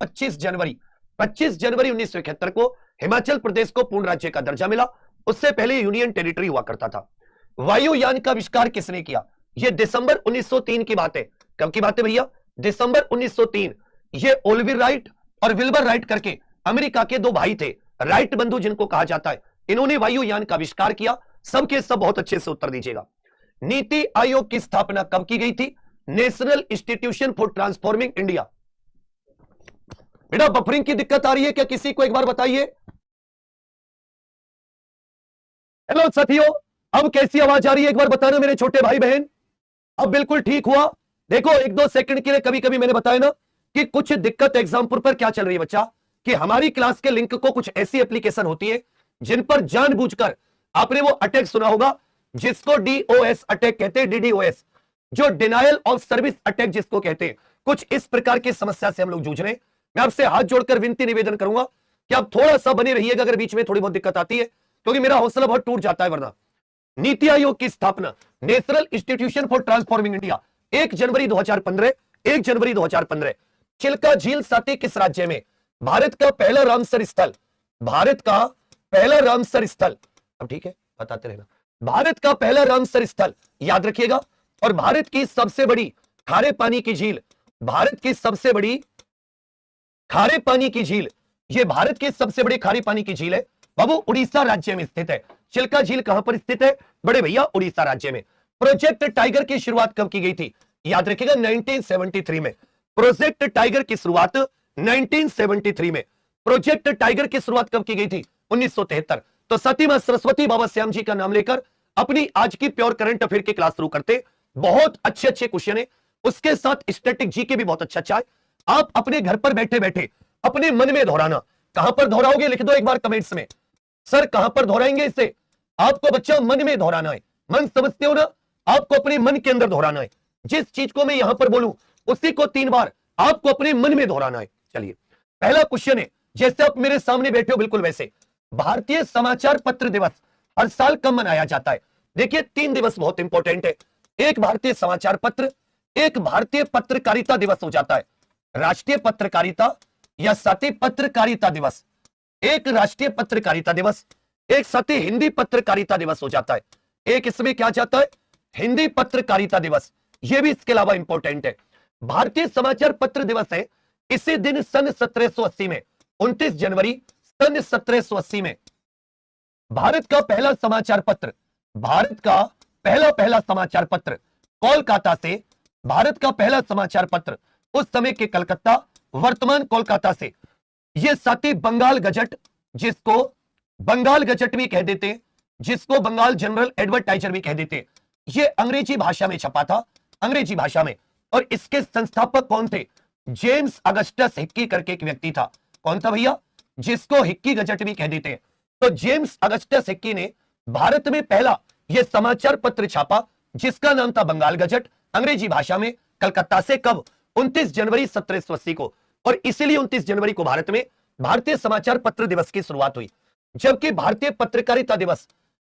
25 जनवरी 1971 को हिमाचल प्रदेश को पूर्ण राज्य का दर्जा मिला। उससे पहले यूनियन टेरिटरी हुआ करता था। वायुयान का आविष्कार किसने किया? यह दिसंबर 1903 की बात है। कब की बात है भैया? दिसंबर 1903। ये ओलिवर राइट और विल्बर राइट करके अमेरिका के दो भाई थे, राइट बंधु जिनको कहा जाता है। इन्होंने वायुयान का आविष्कार किया। सबके सब बहुत अच्छे से उत्तर दीजिएगा। नीति आयोग की स्थापना कब की गई थी? National institution for transforming India. बेटा बफरिंग की दिक्कत आ रही है क्या? किसी को एक बार बताइए। हेलो साथियों, अब कैसी आवाज आ रही है एक बार बताना मेरे छोटे भाई बहन। अब बिल्कुल ठीक हुआ। देखो एक दो सेकंड के लिए कभी कभी मैंने बताया ना कि कुछ दिक्कत एग्जाम्पल पर क्या चल रही है बच्चा, कि हमारी क्लास के लिंक को कुछ ऐसी एप्लीकेशन होती है जिन पर जानबूझकर, आपने वो अटैक सुना होगा जिसको डीओएस अटैक कहते हैं, डीडीओएस, जो डिनायल ऑफ सर्विस अटैक जिसको कहते हैं। कुछ इस प्रकार की समस्या से हम लोग जूझ रहे हैं। मैं आपसे हाथ जोड़कर विनती निवेदन करूंगा कि आप थोड़ा सा बने रहिएगा अगर बीच में थोड़ी बहुत दिक्कत आती है, क्योंकि मेरा हौसला बहुत टूट जाता है वरना। नीति आयोग की स्थापना, national institution for transforming India, 1 जनवरी 2015। 1 जनवरी 2015। चिल्का झील साथी किस राज्य में? भारत का पहला रामसर स्थल, भारत का पहला रामसर स्थल, अब ठीक है बताते रहना, भारत का पहला रामसर स्थल याद रखिएगा। और भारत की सबसे बड़ी खारे पानी की झील, भारत की सबसे बड़ी खारे पानी की झील, यह भारत की सबसे बड़ी खारे पानी की झील है बाबू, उड़ीसा राज्य में स्थित है। चिल्का झील कहां पर स्थित है बड़े भैया? उड़ीसा राज्य में। प्रोजेक्ट टाइगर की शुरुआत कब की गई थी? याद रखिएगा 1973 में। प्रोजेक्ट टाइगर की शुरुआत 1973 में। प्रोजेक्ट टाइगर की शुरुआत कब की गई थी? 1973। तो सतीमा सरस्वती बाबा श्याम जी का नाम लेकर अपनी आज की प्योर करंट अफेयर की क्लास शुरू करते। बहुत अच्छे अच्छे क्वेश्चन है, उसके साथ स्टैटिक जीके भी बहुत अच्छा अच्छा है। आप अपने घर पर बैठे बैठे अपने मन में दोहराना। कहां पर दोहराओगे लिख दो एक बार कमेंट्स में, सर कहां पर दोहराएंगे इसे? आपको बच्चा मन में दोहराना है। मन समझते हो ना? आपको अपने मन के अंदर दोहराना है। जिस चीज को मैं यहां पर बोलूं उसी को 3 बार आपको अपने मन में दोहराना है। चलिए पहला क्वेश्चन है, जैसे आप मेरे सामने बैठे हो बिल्कुल वैसे, भारतीय समाचार पत्र दिवस हर साल कब मनाया जाता है? देखिए 3 दिवस बहुत इंपॉर्टेंट है। एक भारतीय समाचार पत्र, एक भारतीय पत्रकारिता दिवस हो जाता है, राष्ट्रीय पत्रकारिता या साथी पत्रकारिता दिवस, एक राष्ट्रीय पत्रकारिता दिवस, एक साथी हिंदी पत्रकारिता दिवस हो जाता है। एक इसमें क्या जाता है? हिंदी पत्रकारिता दिवस, यह भी इसके अलावा इंपॉर्टेंट है। भारतीय समाचार पत्र दिवस है इसी दिन सन 1780 में, 29 जनवरी सन 1780 में भारत का पहला समाचार पत्र, भारत का पहला समाचार पत्र कोलकाता से, भारत का पहला समाचार पत्र उस समय के कलकत्ता वर्तमान कोलकाता से, यह साथी बंगाल गजट, जिसको बंगाल गजट भी कह देते हैं, जिसको बंगाल जनरल एडवर्टाइजर भी कह देते हैं, यह अंग्रेजी भाषा में छपा था, अंग्रेजी भाषा में। और इसके संस्थापक कौन थे? जेम्स अगस्टस हिक्की करके एक व्यक्ति था। कौन था भैया? जिसको हिक्की गजट भी कह देते हैं। तो जेम्स अगस्टस हिक्की ने भारत में पहला यह समाचार पत्र छापा जिसका नाम था बंगाल गजट, अंग्रेजी भाषा में, कलकत्ता से। कब? 29 जनवरी 1780 को। और इसीलिए 29 जनवरी को भारत में भारतीय समाचार पत्र दिवस की शुरुआत हुई। जबकि भारतीय पत्रकारिता दिवस,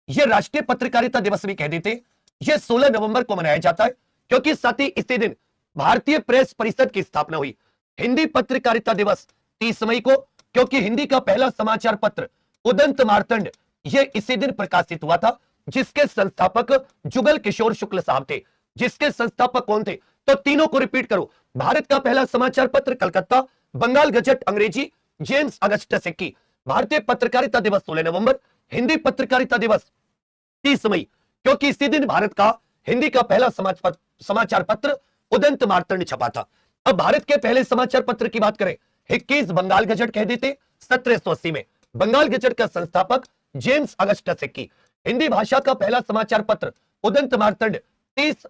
यह राष्ट्रीय पत्रकारिता दिवस भी कह देते, यह 16 नवंबर को मनाया जाता है, क्योंकि साथ ही इसी दिन भारतीय प्रेस परिषद की स्थापना हुई। हिंदी पत्रकारिता दिवस 30 मई को, क्योंकि हिंदी का पहला समाचार पत्र उदंत मार्तंड यह इसी दिन प्रकाशित हुआ था, जिसके संस्थापक जुगल किशोर शुक्ल साहब थे। जिसके संस्थापक कौन थे? तो तीनों को रिपीट करो। भारत का पहला समाचार पत्र कलकत्ता, बंगाल गजट अंग्रेजी, जेम्स अगस्टस हिक्की। भारतीय पत्रकारिता दिवस 16 नवंबर, हिंदी पत्रकारिता दिवस 30 मई, क्योंकि इसी दिन भारत का हिंदी का पहला समाचार पत्र उदंत मार्तंड छपा था। अब भारत के पहले समाचार पत्र की बात करें, हिक्कीज बंगाल गजट कह देते 1780 में। बंगाल गजट का संस्थापक जेम्स अगस्टस हिक्की। हिंदी भाषा का पहला समाचार पत्र उदंत मार्तंड 30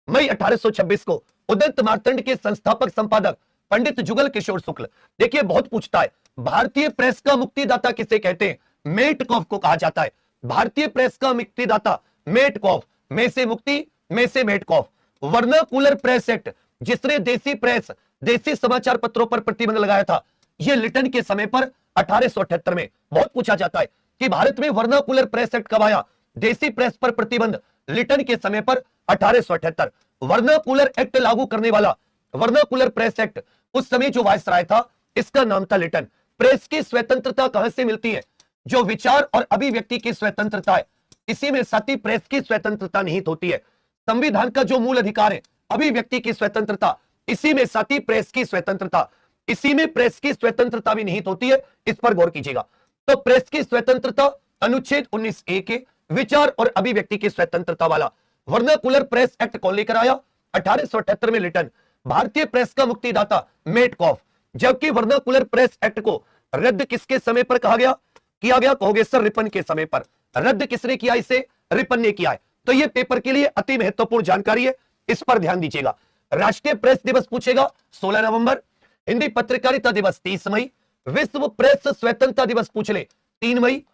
मई 1826 को। उदंत मार्तंड के संस्थापक संपादक पंडित जुगल किशोर शुक्ल। देखिए बहुत पूछता है, भारतीय प्रेस का मुक्तिदाता किसे कहते हैं? मेटकॉफ को कहा जाता है। भारतीय प्रेस का मुक्तिदाता मेटकॉफ, में से मुक्ति, में से मेटकॉफ। वर्नाकुलर प्रेस एक्ट, जिसने देसी प्रेस, देसी समाचार पत्रों पर प्रतिबंध लगाया था, यह लिटन के समय पर 1878 में। बहुत पूछा जाता है कि भारत में वर्नाकुलर प्रेस एक्ट कब आया? देसी प्रेस पर प्रतिबंध लिटन के समय पर 1878। वर्नाकुलर एक्ट लागू करने वाला, वर्नाकुलर प्रेस एक्ट, उस समय जो वायसराय था इसका नाम था लिटन। प्रेस की स्वतंत्रता कहां से मिलती है? जो विचार और अभिव्यक्ति की स्वतंत्रता है, इसी में साथी प्रेस की स्वतंत्रता निहित होती है। संविधान का जो मूल अधिकार है अभिव्यक्ति की स्वतंत्रता, इसी में साथी प्रेस की स्वतंत्रता, इसी में प्रेस की स्वतंत्रता भी निहित होती है। इस पर गौर कीजिएगा। तो प्रेस की स्वतंत्रता अनुच्छेद 19A के विचार और अभिव्यक्ति की स्वतंत्रता वाला वर्नाकुलर प्रेस एक्ट कौन लेकर आया? 1878 में लिटन। भारतीय प्रेस का मुक्तिदाता मेटकॉफ। जबकि वर्नाकुलर प्रेस एक्ट को रद्द किसके समय पर किया गया? कहोगे सर रिपन के समय पर। रद्द किसने किया? इसे रिपन ने किया है। तो यह पेपर के लिए अति महत्वपूर्ण जानकारी है, इस पर ध्यान दीजिएगा। राष्ट्रीय प्रेस दिवस पूछेगा 16 नवंबर, हिंदी पत्रकारिता दिवस 30 मई, विश्व प्रेस स्वतंत्रता दिवस पूछ ले 3 मई,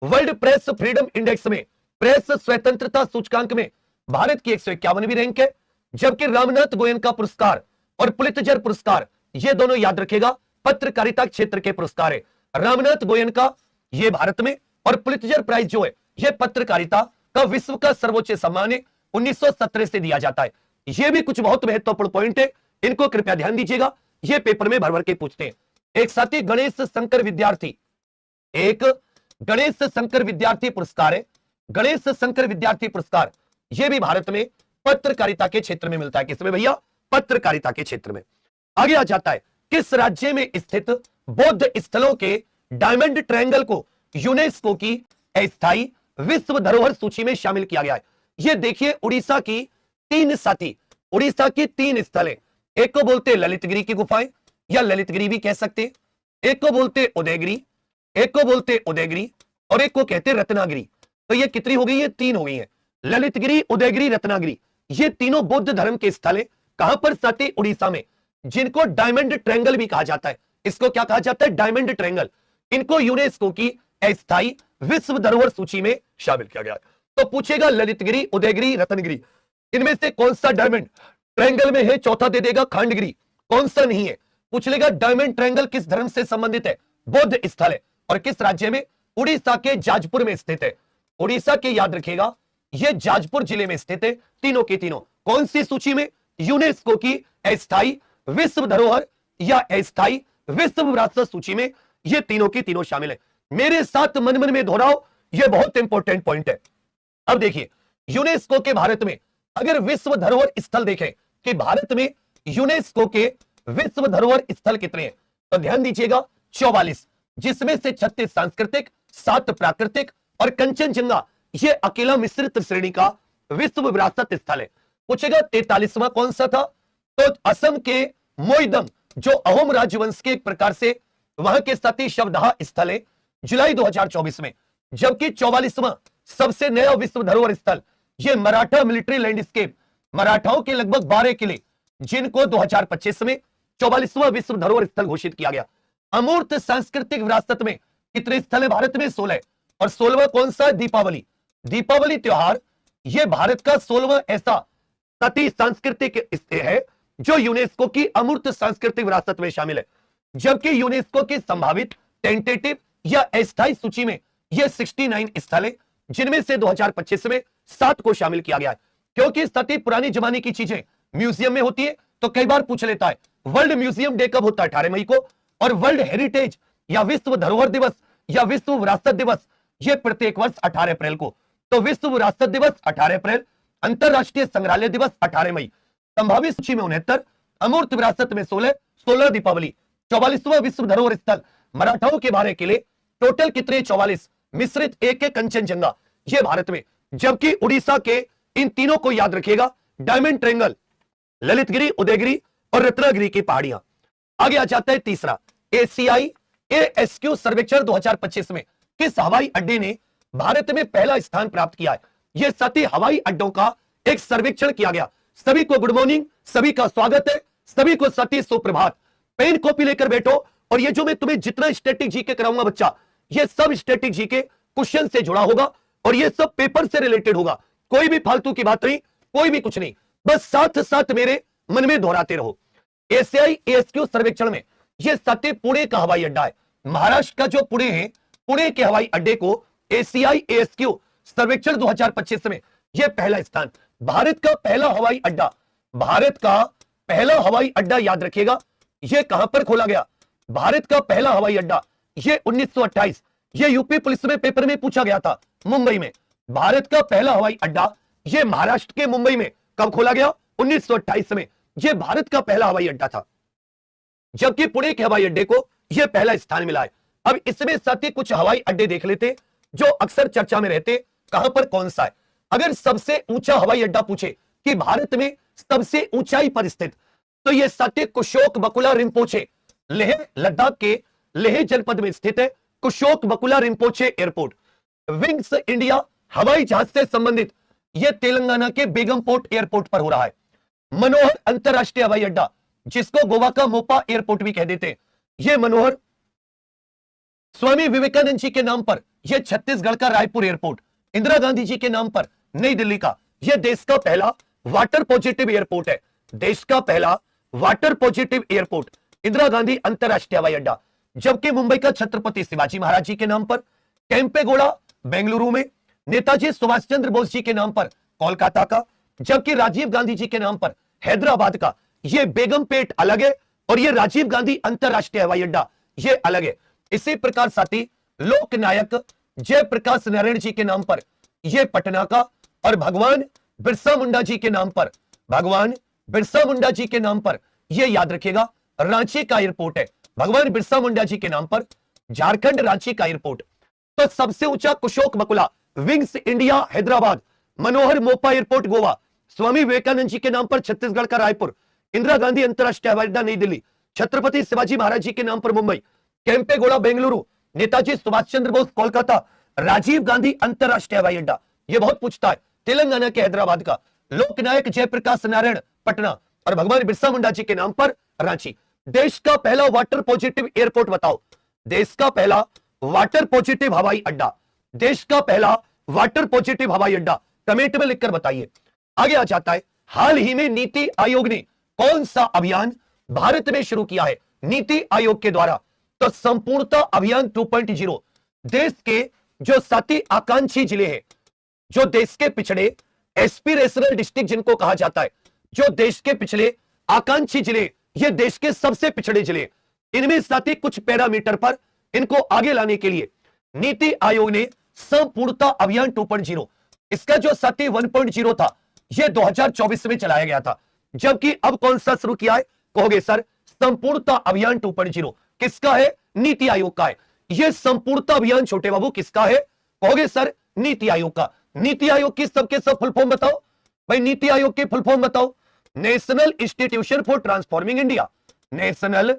वर्ल्ड प्रेस फ्रीडम इंडेक्स में प्रेस स्वतंत्रता सूचकांक में भारत की 151वीं रैंक है। जबकि रामनाथ गोयनका पुरस्कार और पुलित्जर पुरस्कार, ये दोनों याद रखेगा पत्रकारिता क्षेत्र के पुरस्कार है। रामनाथ गोयनका ये भारत में, और पुलित्जर प्राइज जो है ये पत्रकारिता का विश्व का सर्वोच्च सम्मान है, 1917 से दिया जाता है। ये भी कुछ बहुत महत्वपूर्ण पॉइंट है, इनको कृपया ध्यान दीजिएगा, ये पेपर में भर भर के पूछते हैं। एक साथी गणेश शंकर विद्यार्थी पुरस्कार है। गणेश शंकर विद्यार्थी पुरस्कार यह भी भारत में पत्रकारिता के क्षेत्र में मिलता है। किसमें भैया? पत्रकारिता के क्षेत्र में। आगे आ जाता है, किस राज्य में स्थित बौद्ध स्थलों के डायमंड ट्रायंगल को यूनेस्को की अस्थायी विश्व धरोहर सूची में शामिल किया गया है? ये देखिए उड़ीसा की तीन स्थल है। एक को बोलते ललितगिरी की गुफाएं, या ललितगिरी भी कह सकते हैं, एक को बोलते उदयगिरी, और एक को कहते रत्नागिरी। तो ये कितनी हो गई? ये 3 हो गई है। ललितगिरी, उदयगिरी, रत्नागिरी, ये तीनों बौद्ध धर्म के स्थल है। कहां पर? साथी उड़ीसा में, जिनको डायमंड ट्रायंगल भी कहा जाता है। इसको क्या कहा जाता है? Diamond triangle. इनको यूनेस्को की अस्थायी विश्व धरोहर सूची में शामिल किया गया। तो पूछेगा ललितगिरी, उदयगिरी, रत्नगिरी, इनमें से कौन सा डायमंड ट्रायंगल में है? चौथा दे देगा खांडगिरी। कौन सा नहीं है? पूछ लेगा डायमंड ट्रायंगल किस धर्म से संबंधित है? बौद्ध स्थल है। और किस राज्य में? उड़ीसा के जाजपुर में स्थित है। उड़ीसा के याद रखिएगा, यह जाजपुर जिले में स्थित है। तीनों के तीनों कौन सी सूची में? यूनेस्को की अस्थायी विश्व धरोहर या अस्थायी विश्व विरासत सूची में ये तीनों की तीनों शामिल है। मेरे साथ मन मन में दोहराओ, यह बहुत इंपॉर्टेंट पॉइंट है। अब देखिए, यूनेस्को के भारत में अगर विश्व धरोहर स्थल देखें कि भारत में यूनेस्को के विश्व धरोहर स्थल कितने हैं, तो ध्यान दीजिएगा 44, जिसमें से 36 सांस्कृतिक, 7 प्राकृतिक और कंचनजंगा ये अकेला मिश्रित श्रेणी का विश्व विरासत स्थल है। पूछेगा 43वां कौन सा था? तो असम के मोइदंग, जो अहोम राजवंश के एक प्रकार से वहां के सती शवदाह स्थल है, जुलाई 2024 में। जबकि 44वां सबसे नया विश्व धरोहर स्थल ये मराठा मिलिट्री लैंडस्केप, मराठाओं के लगभग 12 किले, जिनको 2025 में 44वां विश्व धरोहर स्थल घोषित किया गया। अमूर्त सांस्कृतिक विरासत में कितने स्थल है भारत में? 16। और 16वां कौन सा है? दीपावली। दीपावली त्योहार यह भारत का 16वां ऐसा सती सांस्कृतिक है जो यूनेस्को की अमूर्त सांस्कृतिक विरासत में शामिल है। जबकि यूनेस्को की संभावित टेंटेटिव या अस्थायी सूची में यह 69 स्थल है, जिनमें से 2025 में 7 को शामिल किया गया है। क्योंकि सती पुरानी जमाने की चीजें म्यूजियम में होती है, तो कई बार पूछ लेता है वर्ल्ड म्यूजियम डे कब होता है? 18 मई को। और वर्ल्ड हेरिटेज या विश्व धरोहर दिवस या विश्व विरासत दिवस यह प्रत्येक वर्ष 18 अप्रैल को। तो विश्व विरासत दिवस 18 अप्रैल, अंतरराष्ट्रीय संग्रहालय दिवस 18 मई, संभावित सूची में 69, अमूर्त विरासत में 16 दीपावली, 44वां विश्व धरोहर स्थल मराठाओं के 12 किले, टोटल कितने? 44, मिश्रित एक कंचनजंगा ये भारत में। जबकि उड़ीसा के इन तीनों को याद रखिएगा, डायमंड ट्रायंगल, ललितगिरी, उदयगिरी और रत्नागिरी की पहाड़ियां। आगे आ जाता है तीसरा, एशियाई ASQ सर्वेक्षण 2025 में किस हवाई अड्डे ने भारत में पहला स्थान प्राप्त किया है? यह सती हवाई अड्डों का एक सर्वेक्षण किया गया। सभी को गुड मॉर्निंग, सभी का स्वागत है, सभी को सती सुप्रभात। पेन कॉपी लेकर बैठो, और ये जो मैं तुम्हें जितना स्टैटिक जीके कराऊंगा बच्चा, ये सब स्टैटिक जीके क्वेश्चन से जुड़ा होगा और ये सब पेपर से रिलेटेड होगा। कोई भी फालतू की बात नहीं, कोई भी कुछ नहीं, बस साथ साथ मेरे मन में दोहराते रहो। एशियाई ASQ सर्वेक्षण में यह सत्य पुणे का हवाई अड्डा है। महाराष्ट्र का जो पुणे है, पुणे के हवाई अड्डे को एशियाई ASQ सर्वेक्षण 2025 में यह पहला स्थान। भारत का पहला हवाई अड्डा, भारत का पहला हवाई अड्डा याद रखिएगा, यह कहां पर खोला गया? भारत का पहला हवाई अड्डा, ये 1928, ये यूपी पुलिस में पेपर में पूछा गया था, मुंबई में। भारत का पहला हवाई अड्डा, ये महाराष्ट्र के मुंबई में कब खोला गया? 1928 में। ये भारत का पहला हवाई अड्डा था, जबकि पुणे के हवाई अड्डे को यह पहला स्थान मिला है। अब इसमें साथ ही कुछ हवाई अड्डे देख लेते जो अक्सर चर्चा में रहते, कहां पर कौन सा है। अगर सबसे ऊंचा हवाई अड्डा पूछे कि भारत में सबसे ऊंचाई पर स्थित, तो यह सत्य कुशोक बकुला रिम्पोचे, लेह लद्दाख के लेह जनपद में स्थित है कुशोक बकुला रिम्पोचे एयरपोर्ट। विंग्स इंडिया हवाई जहाज से संबंधित यह तेलंगाना के बेगमपोर्ट एयरपोर्ट पर हो रहा है। मनोहर अंतरराष्ट्रीय हवाई अड्डा, जिसको गोवा का मोपा एयरपोर्ट भी कह देते हैं, यह मनोहर स्वामी विवेकानंद जी के नाम पर यह छत्तीसगढ़ का रायपुर एयरपोर्ट, इंदिरा गांधी जी के नाम पर नई दिल्ली का यह देश का पहला वाटर पॉजिटिव एयरपोर्ट है। देश का पहला water positive airport Indira Gandhi अंतरराष्ट्रीय हवाई अड्डा। जबकि मुंबई का छत्रपति शिवाजी महाराज जी के नाम पर केम्पेगौड़ा बेंगलुरु में, नेताजी सुभाष चंद्र बोस जी के नाम पर कोलकाता का, जबकि राजीव गांधी जी के नाम पर हैदराबाद का यह बेगमपेट अलग है और यह राजीव गांधी अंतरराष्ट्रीय हवाई अड्डा यह अलग है। इसी प्रकार साथी लोकनायक जयप्रकाश नारायण जी के नाम पर यह पटना का, और भगवान बिरसा मुंडा जी के नाम पर, भगवान बिरसा मुंडा जी के नाम पर यह याद रखिएगा रांची का एयरपोर्ट है। भगवान बिरसा मुंडा जी के नाम पर झारखंड रांची का एयरपोर्ट। तो सबसे ऊंचा कुशोक बकुला विंग्स इंडिया हैदराबाद, मनोहर मोपा एयरपोर्ट गोवा, स्वामी विवेकानंद जी के नाम पर छत्तीसगढ़ का रायपुर, इंदिरा गांधी अंतरराष्ट्रीय हवाई अड्डा नई दिल्ली, छत्रपति शिवाजी महाराज जी के नाम पर मुंबई, केम्पेगौड़ा बेंगलुरु, नेताजी सुभाष चंद्र बोस कोलकाता, राजीव गांधी अंतरराष्ट्रीय हवाई अड्डा, यह बहुत पूछता है, तेलंगाना के हैदराबाद का, लोकनायक जयप्रकाश नारायण पटना, और भगवान बिरसा मुंडा जी के नाम पर रांची। देश का पहला वाटर पॉजिटिव एयरपोर्ट बताओ, देश का पहला वाटर पॉजिटिव हवाई अड्डा, देश का पहला वाटर पॉजिटिव हवाई अड्डा, कमेंट में लिखकर बताइए। आगे आ जाता है, हाल ही में नीति आयोग ने कौन सा अभियान भारत में शुरू किया है नीति आयोग के द्वारा? तो संपूर्णता अभियान 2.0। देश के जो 7 आकांक्षी जिले हैं, जो देश के पिछड़े एस्पिरेशनल डिस्ट्रिक्ट जिनको कहा जाता है, जो देश के पिछले आकांक्षी जिले, ये देश के सबसे पिछड़े जिले, इनमें साथ ही कुछ पैरामीटर पर इनको आगे लाने के लिए नीति आयोग ने संपूर्णता अभियान 2.0, इसका जो साथी 1.0 था यह 2024 में चलाया गया था, जबकि अब कौन सा शुरू किया है कहोगे सर? संपूर्णता अभियान 2.0 किसका है? नीति आयोग का है। यह संपूर्णता अभियान छोटे बाबू किसका है कहोगे सर? नीति आयोग का। नीति आयोग की सबके सब फुल फॉर्म बताओ भाई, नीति आयोग की फुल फॉर्म बताओ। National institution for transforming India, national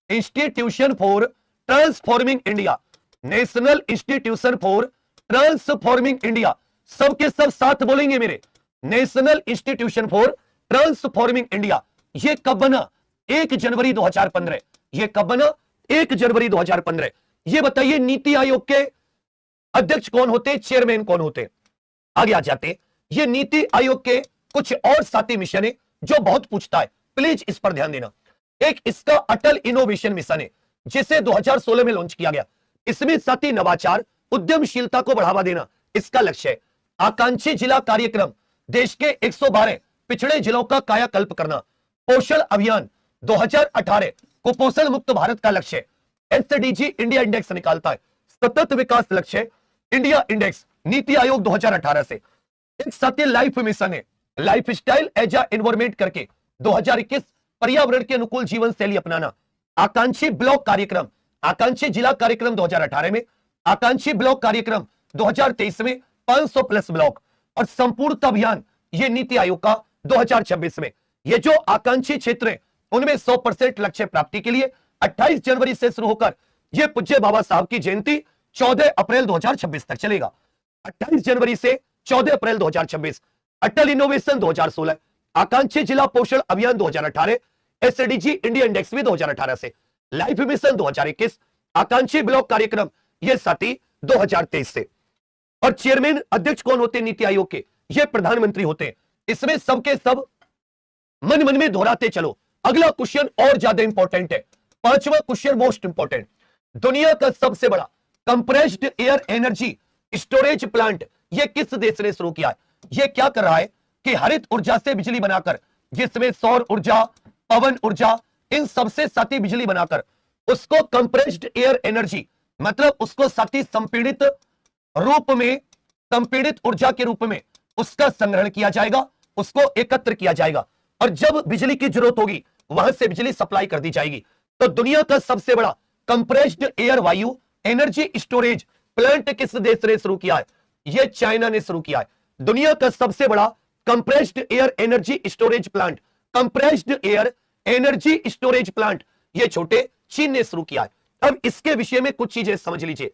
institution for transforming India, national institution for transforming India. सबके सब साथ बोलेंगे मेरे, national institution for transforming India. यह कब बना? 1 जनवरी 2015। यह कब बना? 1 जनवरी 2015। यह बताइए नीति आयोग के अध्यक्ष कौन होते, चेयरमैन कौन होते? आगे आ जाते, ये नीति आयोग के कुछ और साथी मिशन है जो बहुत पूछता है, प्लीज इस पर ध्यान देना। एक इसका अटल इनोवेशन मिशन है जिसे 2016 में लॉन्च किया गया। इसमें साथी नवाचार, उद्यमशीलता को बढ़ावा देना इसका लक्ष्य है। आकांक्षी जिला कार्यक्रम, देश के 112 पिछड़े जिलों का कायाकल्प करना। पोषण अभियान 2018, कुपोषण मुक्त भारत का लक्ष्य। एसडीजी इंडिया इंडेक्स निकालता है, सतत विकास लक्ष्य इंडिया इंडेक्स, नीति आयोग 2018 से। एक साथी लाइफ मिशन है, lifestyle as a environment करके 2021, पर्यावरण के अनुकूल जीवन शैली अपनाना। आकांक्षी ब्लॉक कार्यक्रम, आकांक्षी जिला कार्यक्रम 2018 में, आकांक्षी ब्लॉक कार्यक्रम 2023 में 500 प्लस ब्लॉक, और संपूर्णता अभियान ये नीति आयोग का 2026 में। ये जो आकांक्षी क्षेत्र है उनमें 100% लक्ष्य प्राप्ति के लिए 28 जनवरी से शुरू होकर यह पूज्य बाबा साहब की जयंती 14 अप्रैल 2026 तक चलेगा। 28 जनवरी से 14 अप्रैल 2026। अटल इनोवेशन 2016, आकांक्षी जिला पोषण अभियान 2018, एसडीजी इंडिया इंडेक्स भी 2018 से, लाइफ मिशन 2021, आकांक्षी ब्लॉक कार्यक्रम ये साथी 2023 से। और चेयरमैन अध्यक्ष कौन होते हैं नीति आयोग के? ये प्रधानमंत्री होते हैं। इसमें सबके सब मन मन में दोहराते चलो। अगला क्वेश्चन और ज्यादा इंपॉर्टेंट है, 5वां क्वेश्चन मोस्ट इंपॉर्टेंट। दुनिया का सबसे बड़ा compressed air energy storage plant ये किस देश ने शुरू किया है? ये क्या कर रहा है कि हरित ऊर्जा से बिजली बनाकर, जिसमें सौर ऊर्जा, पवन ऊर्जा, इन सबसे साथी बिजली बनाकर उसको कंप्रेस्ड एयर एनर्जी, मतलब उसको साथी संपीड़ित रूप में, संपीड़ित ऊर्जा के रूप में उसका संग्रहण किया जाएगा, उसको एकत्र किया जाएगा, और जब बिजली की जरूरत होगी वहां से बिजली सप्लाई कर दी जाएगी। तो दुनिया का सबसे बड़ा कंप्रेस्ड एयर वायु एनर्जी स्टोरेज प्लांट किस देश ने शुरू किया है? यह चाइना ने शुरू किया है। दुनिया का सबसे बड़ा compressed air energy storage plant, compressed air energy storage plant, यह छोटे चीन ने शुरू किया है। अब इसके विषय में कुछ चीजें समझ लीजिए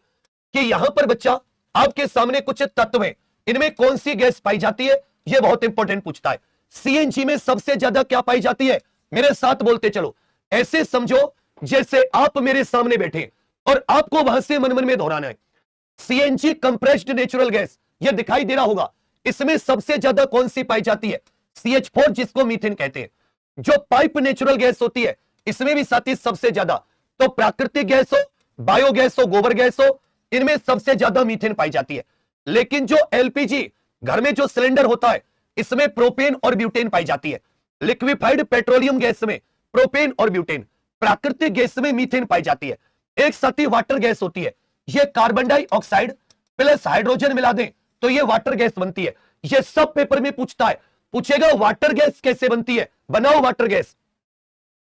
कि यहां पर बच्चा आपके सामने कुछ तत्व हैं, इनमें कौन सी गैस पाई जाती है, यह बहुत इंपॉर्टेंट पूछता है। सीएनजी में सबसे ज्यादा क्या पाई जाती है? मेरे साथ बोलते चलो। ऐसे समझो जैसे आप मेरे सामने बैठे और आपको वहां से मन मन में दोहराना है। सीएनजी कंप्रेस्ड नेचुरल गैस, यह दिखाई दे रहा होगा। इसमें सबसे ज्यादा कौन सी पाई जाती है? CH4, जिसको मीथेन कहते हैं। जो पाइप नेचुरल गैस होती है इसमें भी साथी सबसे ज्यादा, तो प्राकृतिक गैस हो, बायोगैस हो, गोबर गैस हो, इनमें सबसे ज्यादा मीथेन पाई जाती है। लेकिन जो एलपीजी घर में जो सिलेंडर होता है इसमें प्रोपेन और ब्यूटेन पाई जाती है। लिक्विफाइड पेट्रोलियम गैस में प्रोपेन और ब्यूटेन, प्राकृतिक गैस में मीथेन पाई जाती है। एक साथी वाटर गैस होती है, यह कार्बन डाइऑक्साइड प्लस हाइड्रोजन मिला दें तो यह वाटर गैस बनती है। यह सब पेपर में पूछता है, पूछेगा वाटर गैस कैसे बनती है, बनाओ वाटर गैस।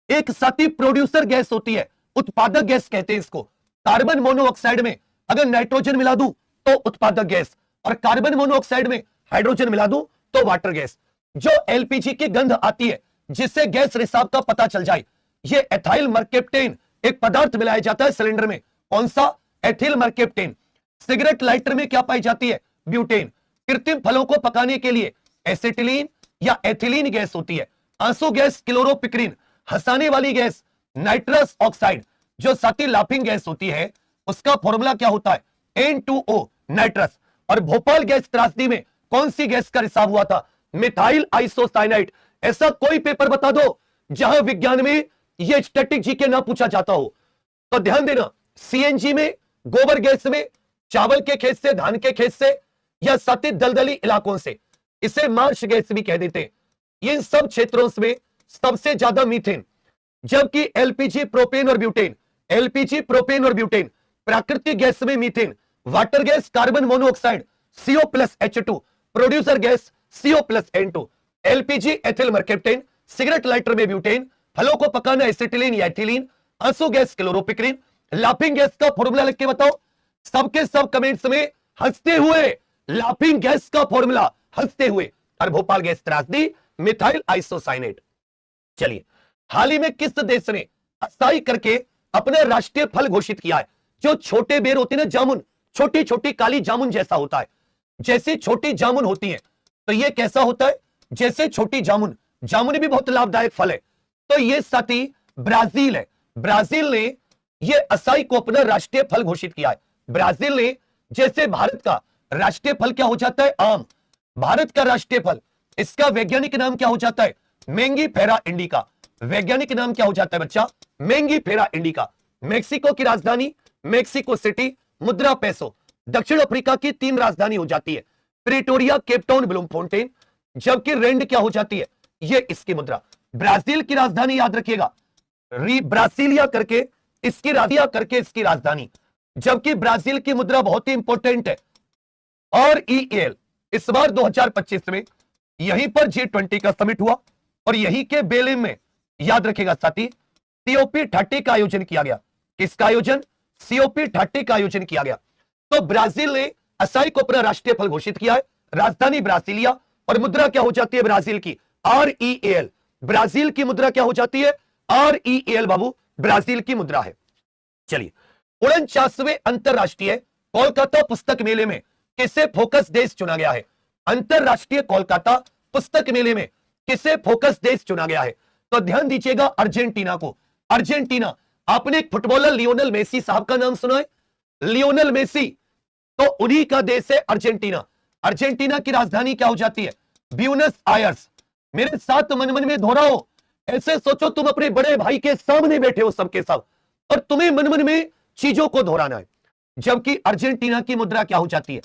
एक साथी प्रोड्यूसर गैस होती है, उत्पादक गैस कहते हैं इसको। कार्बन मोनोऑक्साइड में अगर नाइट्रोजन मिला दूं तो उत्पादक गैस, और कार्बन मोनोऑक्साइड में हाइड्रोजन मिला दूं तो वाटर गैस। जो एलपीजी की गंध आती है जिससे गैस रिसाव का पता चल जाए, यह एथाइल मर्केप्टेन एक पदार्थ मिलाया जाता है सिलेंडर में। कौन सा? Ethyl mercaptan. सिगरेट लाइटर में क्या पाई जाती है? ब्यूटेन। कृत्रिम फलों को पकाने के लिए एसिटिलीन या एथिलीन गैस होती है। आंसू गैस क्लोरोपिक्रिन, हंसाने वाली गैस नाइट्रस ऑक्साइड। जो साथी लाफिंग गैस होती है उसका फॉर्मूला क्या होता है? N2O nitrous. और भोपाल गैस त्रासदी में कौन सी गैस का रिसाव हुआ था? Methyl isocyanide. ऐसा कोई पेपर बता दो जहां विज्ञान में यह स्टैटिक जीके ना पूछा जाता हो। तो ध्यान देना, सीएनजी में, गोबर गैस में, चावल के खेत से, धान के खेत से, या साथी दलदली इलाकों से, इसे मार्श गैस भी कह देते हैं। इन सब क्षेत्रों में सबसे ज्यादा मीथेन, जबकि एलपीजी प्रोपेन और ब्यूटेन, एलपीजी प्रोपेन और ब्यूटेन, प्राकृतिक गैस में methane, water gas carbon monoxide CO+H2, producer gas CO+N2, LPG ethyl mercaptan, cigarette lighter में ब्यूटेन, फलों को पकाना एसिटिलीन या एथिलीन, आंसू गैस क्लोरोपिक्रिन। लाफिंग गैस का फॉर्मूला लिख के बताओ सबके सब कमेंट्स में, हंसते हुए। लाफिंग गैस का फॉर्मूला हंसते हुए। और भोपाल गैस त्रासदी मिथाइल आइसोसाइनेट। चलिए, हाल ही में किस देश ने असाई करके अपना राष्ट्रीय फल घोषित किया है? जो छोटे बेर होते हैं ना, जामुन, छोटी छोटी काली जामुन जैसा होता है, जैसी छोटी जामुन होती है, तो ये कैसा होता है? जैसे छोटी जामुन। जामुन भी बहुत लाभदायक फल है। तो ये साथी ब्राजील है। ब्राजील ने ये असाई को अपना राष्ट्रीय फल घोषित किया है। ब्राजील ने, जैसे भारत का राष्ट्रीय फल क्या हो जाता है? आम। भारत का राष्ट्रीय फल, इसका वैज्ञानिक नाम क्या हो जाता है? Mangifera indica. वैज्ञानिक नाम क्या हो जाता है बच्चा? Mangifera indica. मेक्सिको की राजधानी मेक्सिको सिटी, मुद्रा पेसो। दक्षिण अफ्रीका की 3 राजधानी हो जाती है, प्रिटोरिया, केपटाउन, ब्लूमफोंटेन। जबकि रेंड क्या हो जाती है? ये इसकी मुद्रा। ब्राजील की राजधानी याद रखिएगा, ब्रासिलिया करके इसकी राजधानी। जबकि ब्राजील की मुद्रा बहुत ही इंपॉर्टेंट है। और EL इस बार 2025 में यहीं पर G20 का समिट हुआ और यहीं के बेलिन में, याद रखेगा साथी, COP30 का आयोजन किया गया। किसका आयोजन? COP30 का आयोजन किया गया। तो ब्राजील ने असाई को अपना राष्ट्रीय फल घोषित किया है, राजधानी ब्रासिलिया, और मुद्रा क्या हो जाती है ब्राजील की? REAL। ब्राजील की मुद्रा क्या हो जाती है? REAL बाबू, ब्राजील की मुद्रा है। चलिए, 49वें अंतरराष्ट्रीय कोलकाता पुस्तक मेले में किसे फोकस देश चुना गया है? अंतरराष्ट्रीय कोलकाता पुस्तक मेले में किसे फोकस देश चुना गया है? तो ध्यान दीजिएगा, अर्जेंटीना को। अर्जेंटीना, आपने एक फुटबॉलर लियोनेल मेसी साहब का नाम सुना है? लियोनेल मेसी, तो उन्हीं का देश है अर्जेंटीना। अर्जेंटीना की राजधानी क्या हो जाती है? Buenos Aires. मेरे साथ मन मन में दोहराओ। ऐसे सोचो तुम अपने बड़े भाई के सामने बैठे हो सबके सब, और तुम्हें मन मन में चीजों को दोहराना है। जबकि अर्जेंटीना की मुद्रा क्या हो जाती है?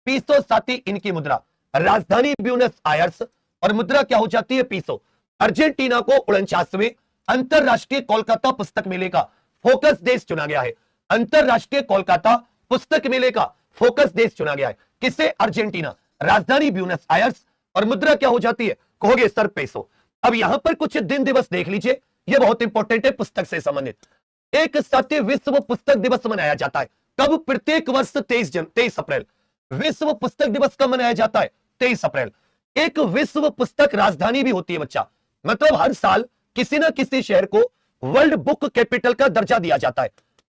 पीसो साथी, इनकी मुद्रा। राजधानी ब्यूनस आयर्स और मुद्रा क्या हो जाती है? पीसो। अर्जेंटीना को 49वें अंतरराष्ट्रीय कोलकाता पुस्तक मेले का फोकस देश चुना गया है। अंतरराष्ट्रीय कोलकाता पुस्तक मेले का फोकस देश चुना गया है। किसे? अर्जेंटीना। राजधानी ब्यूनस आयर्स और मुद्रा क्या हो जाती है? कहोगे सर पेसो। अब यहां पर कुछ दिन दिवस देख लीजिए, यह बहुत इंपॉर्टेंट है पुस्तक से संबंधित। एक साथ विश्व पुस्तक दिवस मनाया जाता है। कब? प्रत्येक वर्ष 23 अप्रैल। विश्व पुस्तक दिवस कब मनाया जाता है? 23 अप्रैल। एक विश्व पुस्तक राजधानी भी होती है बच्चा, मतलब हर साल किसी ना किसी शहर को वर्ल्ड बुक कैपिटल का दर्जा दिया जाता है।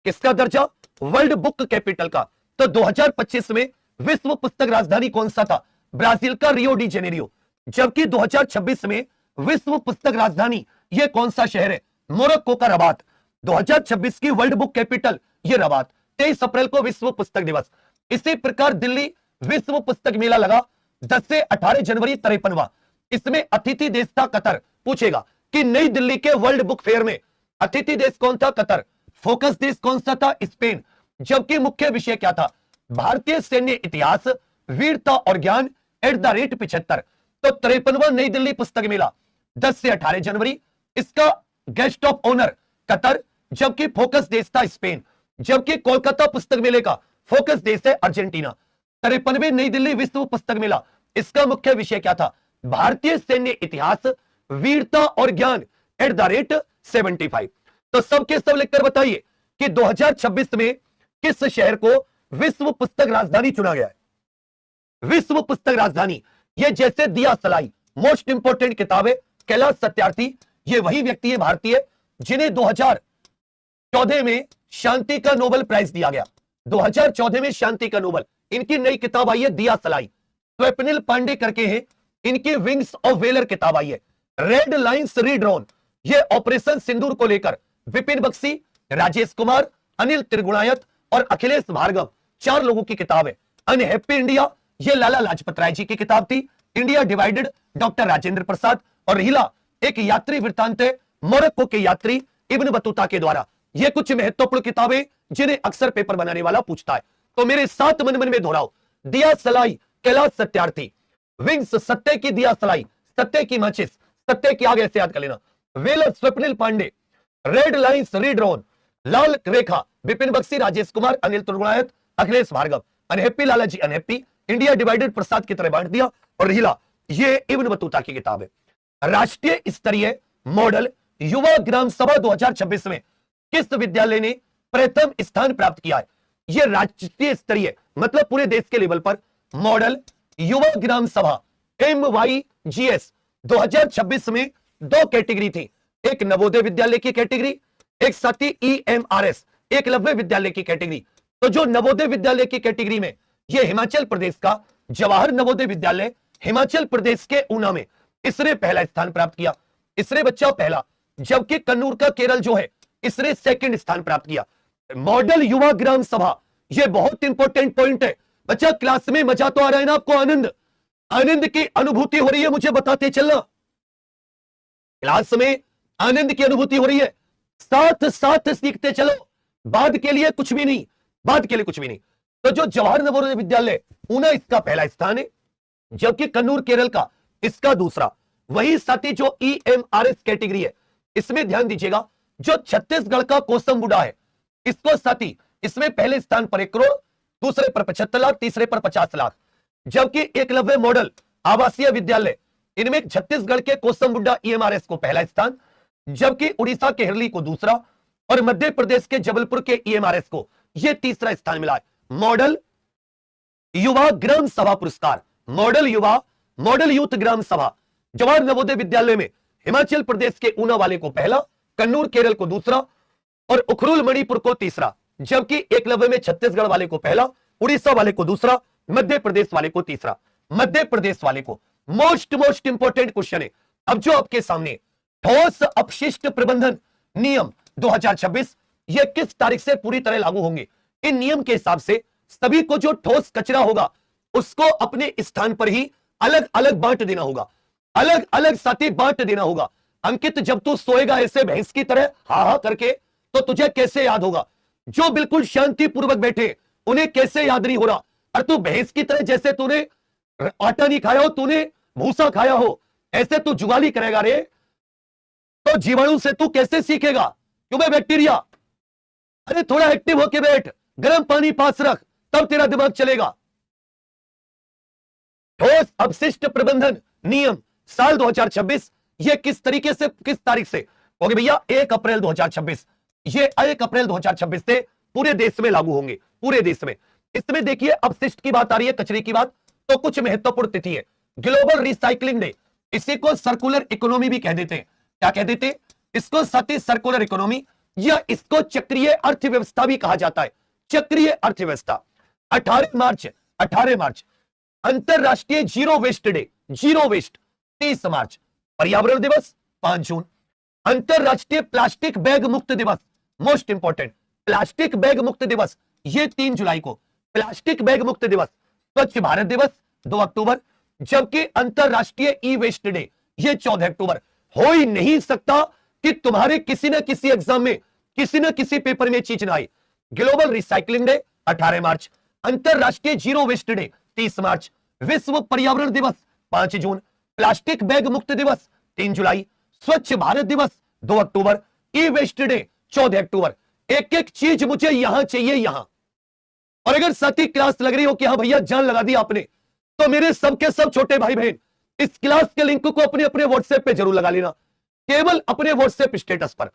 किसका दर्जा? वर्ल्ड बुक कैपिटल का। तो 2025 में विश्व पुस्तक राजधानी कौन सा था? ब्राजील का रियो डी जेनेरियो। जबकि 2026 में विश्व पुस्तक राजधानी यह कौन सा शहर है? मोरक्को का रबात। 2026 की वर्ल्ड बुक कैपिटल ये रबात। 23 अप्रैल को विश्व पुस्तक दिवस। इसी प्रकार दिल्ली विश्व पुस्तक मेला लगा 10 से 18 जनवरी 53वां। इसमें अतिथि देश था कतर। पूछेगा कि नई दिल्ली के वर्ल्ड बुक फेयर में अतिथि देश कौन था? कतर। फोकस देश कौन सा था? स्पेन। जबकि मुख्य विषय क्या था? भारतीय सैन्य इतिहास, वीरता और ज्ञान @75। तो 53वां नई दिल्ली पुस्तक मेला 10 से 18 जनवरी। इसका गेस्ट ऑफ ऑनर कतर, जबकि फोकस देश था स्पेन। जबकि कोलकाता पुस्तक मेले का फोकस देश है अर्जेंटीना। 53वें नई दिल्ली विश्व पुस्तक मेला, इसका मुख्य विषय क्या था? भारतीय सैन्य इतिहास, वीरता और ज्ञान @75। तो सबके सब लिखकर बताइए कि 2026 में किस शहर को विश्व पुस्तक राजधानी चुना गया है? विश्व पुस्तक राजधानी, ये जैसे दिया सलाई मोस्ट इंपोर्टेंट किताब है। कैलाश सत्यार्थी ये वही व्यक्ति है भारतीय जिन्हें 2014 में शांति का नोबेल प्राइज दिया गया। 2014 में शांति का नोबेल। इनकी नई किताब आई है दिया सलाई। स्वप्निल पांडे करके हैं, इनकी विंग्स ऑफ वेलर किताब आई है। रेड लाइन्स रीड्रॉन, ये ऑपरेशन सिंदूर को लेकर विपिन बख्शी, राजेश कुमार, अनिल त्रिगुणायत और अखिलेश भार्गव 4 लोगों की किताब है। अनहैप्पी इंडिया, ये लाला लाजपत राय जी की किताब थी। India divided doctor Rajendra Prasad. और रिला एक यात्री वृत्तांत है मोरक्को के यात्री इब्न बतूता के द्वारा। ये कुछ महत्वपूर्ण किताबें जिन्हें अक्सर पेपर बनाने वाला पूछता है। तो मेरे साथ मन मन में दोहराओ, दिया सलाई कैलाश सत्यार्थी, विंग्स सत्य की दिया सलाई, सत्य की माचिस, सत्य की आग, ऐसे याद कर लेना। वेलर Swapnil Pandey, red lines redrawn, लाल रेखा Vipin Bakshi, Rajesh Kumar, Anil Trigunayat, Akhilesh Bhargava. Unhappy Lala ji unhappy, India divided Prasad की तरह बांट दिया। और रिला ये इब्न बतूता की किताब है। राष्ट्रीय स्तरीय मॉडल युवा ग्राम सभा 2026 में किस विद्यालय ने प्रथम स्थान प्राप्त किया है? यह राष्ट्रीय स्तरीय मतलब पूरे देश के लेवल पर मॉडल युवा ग्राम सभा MYGS 2026 में 2 कैटेगरी थी। एक नवोदय विद्यालय की कैटेगरी, एक साथी EMRS एकलव्य विद्यालय की कैटेगरी। तो जो नवोदय विद्यालय की कैटेगरी में यह हिमाचल प्रदेश का जवाहर नवोदय विद्यालय हिमाचल प्रदेश के ऊना में, इसने पहला स्थान प्राप्त किया। इसने बच्चा पहला। जबकि कन्नूर का केरल जो है इसने सेकंड स्थान प्राप्त किया। मॉडल युवा ग्राम सभा, यह बहुत इंपॉर्टेंट पॉइंट है बच्चा। क्लास में मजा तो आ रहा है ना आपको? आनंद की अनुभूति हो रही है? मुझे बताते चलना, क्लास में आनंद की अनुभूति हो रही है? साथ साथ सीखते चलो, बाद के लिए कुछ भी नहीं, बाद के लिए कुछ भी नहीं। तो जो जवाहर नवोदय विद्यालय ऊना, इसका पहला स्थान है, जबकि कन्नूर केरल का इसका दूसरा। वही साथी जो EMRS कैटेगरी है, इसमें ध्यान दीजिएगा, जो छत्तीसगढ़ का कोसमबुडा है, इसको साथी इसमें पहले स्थान पर 1 करोड़, दूसरे पर 75 लाख, तीसरे पर 50 लाख। जबकि एकलव्य मॉडल आवासीय विद्यालय, इनमें छत्तीसगढ़ के कोसमबुडा EMRS को पहला स्थान, जबकि उड़ीसा के हिरली को दूसरा और मध्य प्रदेश के जबलपुर के EMRS को यह तीसरा स्थान मिला है। मॉडल युवा ग्राम सभा पुरस्कार, मॉडल यूथ ग्राम सभा जवाहर नवोदय विद्यालय में हिमाचल प्रदेश के ऊना वाले को पहला, कन्नूर केरल को दूसरा और उखरुल मणिपुर को तीसरा। जबकि एकलव्य में छत्तीसगढ़ वाले को पहला, उड़ीसा वाले को दूसरा, मध्य प्रदेश वाले को तीसरा। मध्य प्रदेश वाले को मोस्ट इंपोर्टेंट क्वेश्चन है अब जो आपके सामने, ठोस अपशिष्ट प्रबंधन नियम 2026 ये किस तारीख से पूरी तरह लागू होंगे? इन नियम के हिसाब से सभी को जो ठोस कचरा होगा उसको अपने स्थान पर ही अलग अलग बांट देना होगा, अलग अलग साथी बांट देना होगा। अंकित, जब तू सोएगा ऐसे भैंस की तरह हा हा करके, तो तुझे कैसे याद होगा? जो बिल्कुल शांतिपूर्वक बैठे उन्हें कैसे याद नहीं हो रहा? और तू भैंस की तरह, जैसे तूने आटा नहीं खाया हो, तूने भूसा खाया हो, ऐसे तू जुगाली करेगा रे, तो जीवाणु से तू कैसे सीखेगा? क्यों बे बैक्टीरिया? अरे थोड़ा एक्टिव होके बैठ, गर्म पानी पास रख, तब तेरा दिमाग चलेगा। ठोस अपशिष्ट प्रबंधन नियम साल 2026, ये किस तरीके से, किस तारीख से? ओके भैया 1 अप्रैल 2026, ये 1 अप्रैल 2026 से पूरे देश में लागू होंगे, पूरे देश में। इसमें देखिए अपशिष्ट की बात आ रही है, कचरे की बात, तो कुछ महत्वपूर्ण तिथि है। ग्लोबल रिसाइकलिंग डे, इसी को सर्कुलर इकोनॉमी भी कह देते हैं। क्या कह देते हैं इसको? साथी सर्कुलर इकोनॉमी, या इसको चक्रीय अर्थव्यवस्था भी कहा जाता है, चक्रीय अर्थव्यवस्था। 18 मार्च अंतरराष्ट्रीय zero waste day, zero waste. 30 मार्च पर्यावरण दिवस। 5 जून अंतरराष्ट्रीय प्लास्टिक बैग मुक्त दिवस, मोस्ट इंपॉर्टेंट प्लास्टिक बैग मुक्त दिवस, ये 3 जुलाई को प्लास्टिक बैग मुक्त दिवस। स्वच्छ भारत दिवस 2 अक्टूबर, जबकि अंतरराष्ट्रीय ई वेस्ट डे ये 14 अक्टूबर। हो ही नहीं सकता कि तुम्हारे किसी न किसी एग्जाम में, किसी न किसी पेपर में चीज ना आए। ग्लोबल रिसाइकलिंग डे 18 मार्च, अंतरराष्ट्रीय जीरो वेस्ट डे 30 मार्च, विश्व पर्यावरण दिवस 5 जून, प्लास्टिक बैग मुक्त दिवस 3 जुलाई, स्वच्छ भारत दिवस 2 अक्टूबर, ई वेस्ट डे 14 अक्टूबर। एक एक चीज मुझे यहां चाहिए, यहां। और अगर साथी क्लास लग रही हो कि हाँ भैया जान लगा दी आपने, तो मेरे सबके सब छोटे भाई बहन इस क्लास के लिंक को अपने अपने व्हाट्सएप पे जरूर लगा लेना, केवल अपने व्हाट्सएप स्टेटस पर।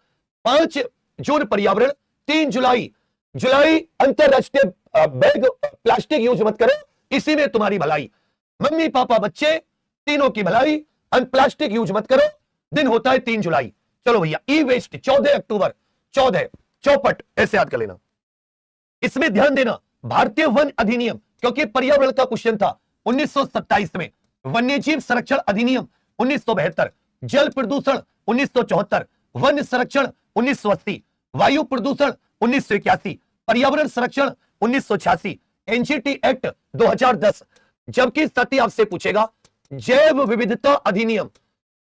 5 जून पर्यावरण, 3 जुलाई अंतरराष्ट्रीय बैग प्लास्टिक यूज मत करो, इसी में तुम्हारी भलाई। मम्मी पापा बच्चे तीनों की भलाई, प्लास्टिक यूज मत करो, दिन होता है 3 जुलाई। चलो भैया ई वेस्ट 14 अक्टूबर, 14 चौपट ऐसे याद कर लेना। इसमें ध्यान देना भारतीय वन अधिनियम, क्योंकि पर्यावरण का क्वेश्चन था 1927 में, वन्यजीव संरक्षण अधिनियम 1972, जल प्रदूषण 1974, वन संरक्षण 1980, वायु प्रदूषण 1981, पर्यावरण संरक्षण 1986, एनजीटी एक्ट 2010। जबकि साथी आपसे पूछेगा जैव विविधता अधिनियम,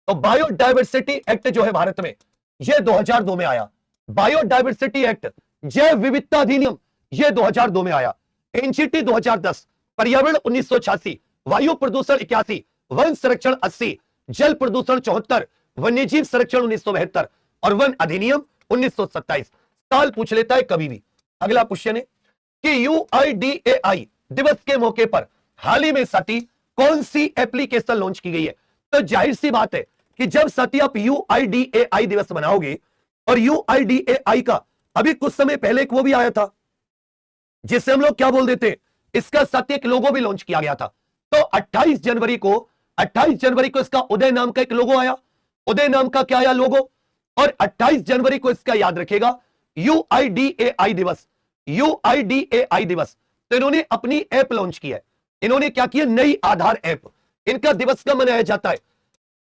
तो बायोडायवर्सिटी एक्ट जो है भारत में, यह 2002 में आया। बायोडायवर्सिटी एक्ट, जैव विविधता अधिनियम, यह 2002 में आया। एनजीटी 2010, पर्यावरण 1986, वायु प्रदूषण 81, वन संरक्षण 80, जल प्रदूषण 74, वन्यजीव संरक्षण 1972 और वन अधिनियम 1927। साल पूछ लेता है कभी भी। अगला क्वेश्चन है कि यूआईडीएआई दिवस के मौके पर हाल ही में साथी कौन सी एप्लीकेशन लॉन्च की गई है? तो जाहिर सी बात है कि जब साथी आप यूआईडीएआई दिवस मनाओगे, और यूआईडीएआई का अभी कुछ समय पहले एक वो भी आया था जिसे हम लोग क्या बोल देते हैं, इसका साथी एक लोगो भी लॉन्च किया गया था। तो 28 जनवरी को इसका उदय नाम का एक लोगो आया, उदय नाम का क्या आया लोगो, और 28 जनवरी को इसका याद रखेगा यूआईडीएआई दिवस, यूआईडीएआई दिवस। तो इन्होंने अपनी ऐप लॉन्च की है, इन्होंने क्या किया, नई आधार ऐप, इनका दिवस कब मनाया जाता है?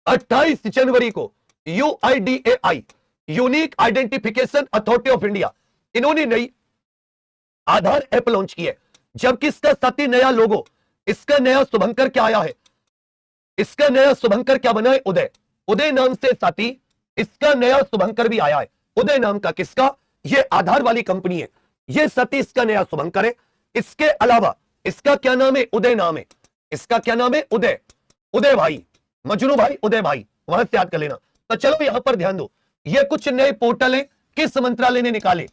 28 जनवरी को। UIDAI, unique identification authority of India, इन्होंने नई आधार ऐप लॉन्च की है। जबकि इसका साथी नया लोगो, इसका नया शुभंकर क्या आया है, इसका नया शुभंकर क्या बना है, उदय, उदय नाम से साथी इसका नया शुभंकर भी आया है। उदय नाम का किसका, ये आधार वाली कंपनी है, ये साथी इसका नया शुभंकर है। इसके अलावा इसका क्या नाम है, उदय नाम है, इसका क्या नाम है, उदय, उदय भाई, मजनू भाई, उदय भाई, वहां से याद कर लेना। तो चलो यहां पर ध्यान दो, ये कुछ नए पोर्टल है, किस मंत्रालय ने निकाले,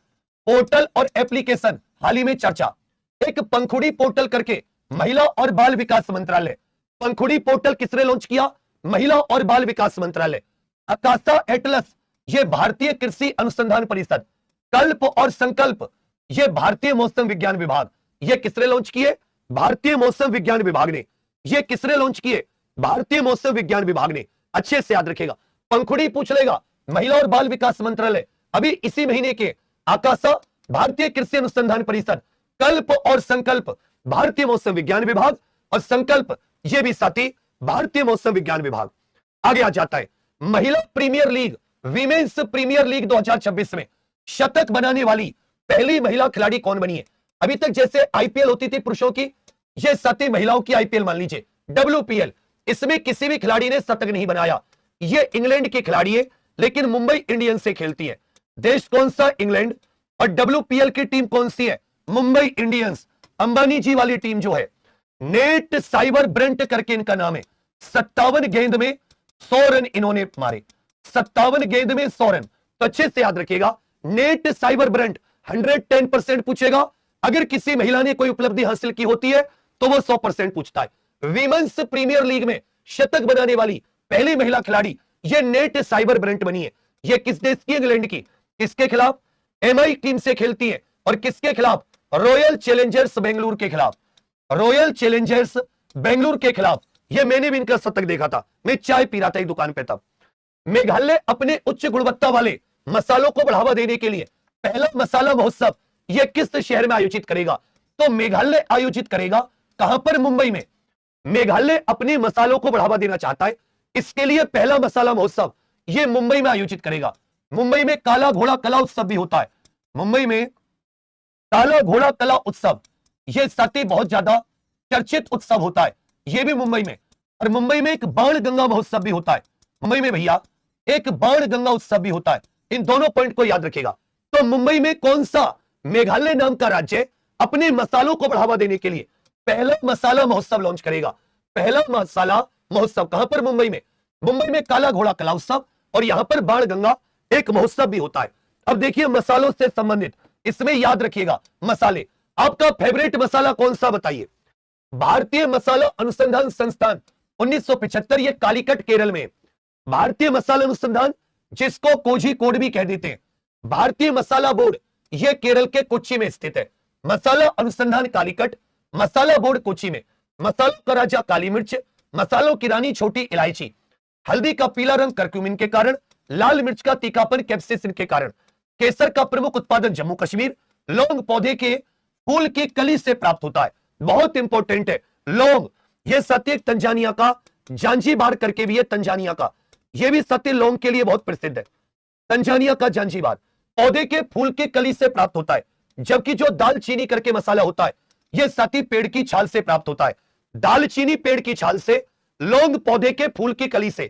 पोर्टल और एप्लीकेशन हाल ही में चर्चा। एक पंखुड़ी पोर्टल करके महिला और बाल विकास मंत्रालय, पंखुड़ी पोर्टल किसने लॉन्च किया, महिला और बाल विकास मंत्रालय। आकाशा एटलस, ये भारतीय कृषि अनुसंधान परिषद। कल्प और संकल्प, ये भारतीय मौसम विज्ञान विभाग, ये किसने लॉन्च किए, भारतीय मौसम विज्ञान विभाग ने। ये किसने लॉन्च किए, भारतीय मौसम विज्ञान विभाग ने। अच्छे से याद रखेगा, पंखुड़ी पूछ लेगा, महिला और बाल विकास मंत्रालय अभी इसी महीने के, आकाशा भारतीय कृषि अनुसंधान परिषद, कल्प और संकल्प भारतीय मौसम विज्ञान विभाग, और संकल्प ये भी साथी भारतीय मौसम विज्ञान विभाग। आगे आ जाता है महिला premier league, women's premier league 2026 में शतक बनाने वाली पहली महिला खिलाड़ी कौन बनी है? अभी तक जैसे आईपीएल होती थी पुरुषों की, ये साथी महिलाओं की आईपीएल मान लीजिए, डब्ल्यूपीएल, इसमें किसी भी खिलाड़ी ने शतक नहीं बनाया। ये इंग्लैंड की खिलाड़ी है, लेकिन मुंबई इंडियंस से खेलती है। देश कौन सा, इंग्लैंड, और डब्ल्यूपीएल की टीम कौन सी है, मुंबई इंडियंस, अंबानी जी वाली टीम जो है। नेट साइबर ब्रेंट करके इनका नाम है। 57 गेंद में 100 रन इन्होंने मारे, 57 गेंद में 100 रन। तो अच्छे से याद रखिएगा, नेट साइबर ब्रेंट 110% पूछेगा। अगर किसी महिला ने कोई उपलब्धि हासिल की होती है तो वो 100% पूछता है। वीमेंस प्रीमियर लीग में शतक बनाने वाली पहली महिला खिलाड़ी ये नेट साइबर ब्रेंट बनी है। ये किस देश की? इंग्लैंड की। किसके खिलाफ? एमआई टीम से खेलती है। और किसके खिलाफ? रॉयल चैलेंजर्स बेंगलुरु के खिलाफ। रॉयल चैलेंजर्स बेंगलुरु के खिलाफ। ये मैंने भी इनका शतक देखा था, मैं चाय पी रहा था एक दुकान पे तब। मेघालय अपने उच्च गुणवत्ता वाले मसालों को बढ़ावा देने के लिए पहला मसाला महोत्सव यह किस शहर में आयोजित करेगा? तो मेघालय आयोजित करेगा। कहां पर? मुंबई में। मेघालय अपने मसालों को बढ़ावा देना चाहता है, इसके लिए पहला मसाला महोत्सव यह मुंबई में आयोजित करेगा। मुंबई में काला घोड़ा कला उत्सव भी होता है। मुंबई में काला घोड़ा कला उत्सव यह साथी बहुत ज्यादा चर्चित उत्सव होता है, यह भी मुंबई में। और मुंबई में एक बाण गंगा महोत्सव भी होता है। मुंबई में भैया एक बाण गंगा उत्सव भी होता है। इन दोनों पॉइंट को याद रखिएगा। तो मुंबई में कौन सा मेघालय नाम का राज्य अपने मसालों को बढ़ावा देने के लिए पहला मसाला महोत्सव लॉन्च करेगा? पहला मसाला महोत्सव कहां पर? मुंबई में। मुंबई में काला घोड़ा कला उत्सव और यहां पर बाण गंगा एक महोत्सव भी होता है। अब देखिए मसालों से संबंधित इसमें याद रखिएगा मसाले। आपका फेवरेट मसाला कौन सा बताइए? भारतीय मसाला अनुसंधान संस्थान 1975, ये कालीकट केरल में। भारतीय मसाला अनुसंधान जिसको कोझिकोड भी कह देते हैं। भारतीय मसाला बोर्ड यह केरल के कोच्चि में स्थित है। मसाला अनुसंधान कालीकट, मसाला बोर्ड कोच्चि में। मसालों का राजा काली मिर्च, मसालों की रानी छोटी इलायची, हल्दी का पीला रंग करक्यूमिन के कारण, लाल मिर्च का तीखापन कैप्सिसिन के कारण, केसर का प्रमुख उत्पादन जम्मू कश्मीर, लौंग पौधे के फूल की कली से प्राप्त होता है। बहुत इंपॉर्टेंट है लौंग। यह सत्य तंजानिया का जांजीबार करके भी है, तंजानिया का यह भी सत्य लौंग के लिए बहुत प्रसिद्ध है। तंजानिया का जांजीबार पौधे के फूल के कली से प्राप्त होता है। जबकि जो दालचीनी करके मसाला होता है यह सती पेड़ की छाल से प्राप्त होता है। दालचीनी पेड़ की छाल से, लौंग पौधे के फूल की कली से,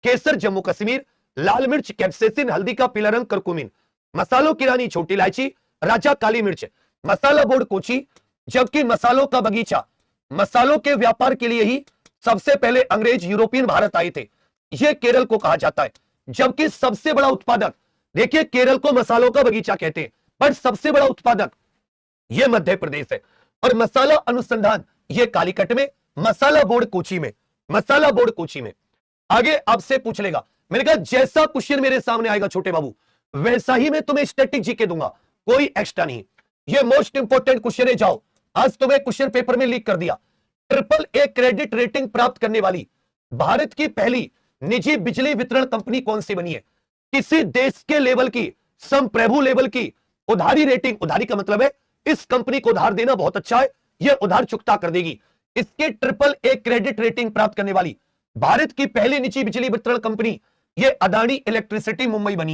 केसर जम्मू कश्मीर, लाल मिर्च कैप्सिसिन, हल्दी का पीला रंग करक्यूमिन, मसालों की रानी छोटी इलायची, राजा काली मिर्च, मसाला बोर्ड कोची। जबकि मसालों का बगीचा, मसालों के व्यापार के लिए ही सबसे पहले अंग्रेज यूरोपियन भारत आए थे, यह केरल को कहा जाता है। जबकि सबसे बड़ा उत्पादक, देखिए केरल को मसालों का बगीचा कहते हैं, पर सबसे बड़ा उत्पादक यह मध्य प्रदेश है। और मसाला अनुसंधान यह कालीकट में, मसाला बोर्ड कोची में। मसाला बोर्ड कोची में। आगे आपसे पूछ लेगा, मैंने कहा जैसा क्वेश्चन मेरे सामने आएगा छोटे बाबू वैसा ही मैं तुम्हें स्टैटिक जीके दूंगा, कोई एक्स्ट्रा नहीं। यह मोस्ट इंपोर्टेंट क्वेश्चन है। जाओ, आज तुम्हें क्वेश्चन पेपर में लीक कर दिया। ट्रिपल ए क्रेडिट रेटिंग प्राप्त करने वाली भारत की पहली निजी बिजली वितरण कंपनी कौन सी बनी है? किसी देश के लेवल की, संप्रभु लेवल की उधारी रेटिंग। उधारी का मतलब है इस कंपनी को उधार देना बहुत अच्छा है, यह उधार चुकता कर देगी। इसके ट्रिपल ए क्रेडिट रेटिंग प्राप्त करने वाली भारत की पहली निजी बिजली वितरण कंपनी यह अदानी इलेक्ट्रिसिटी मुंबई बनी।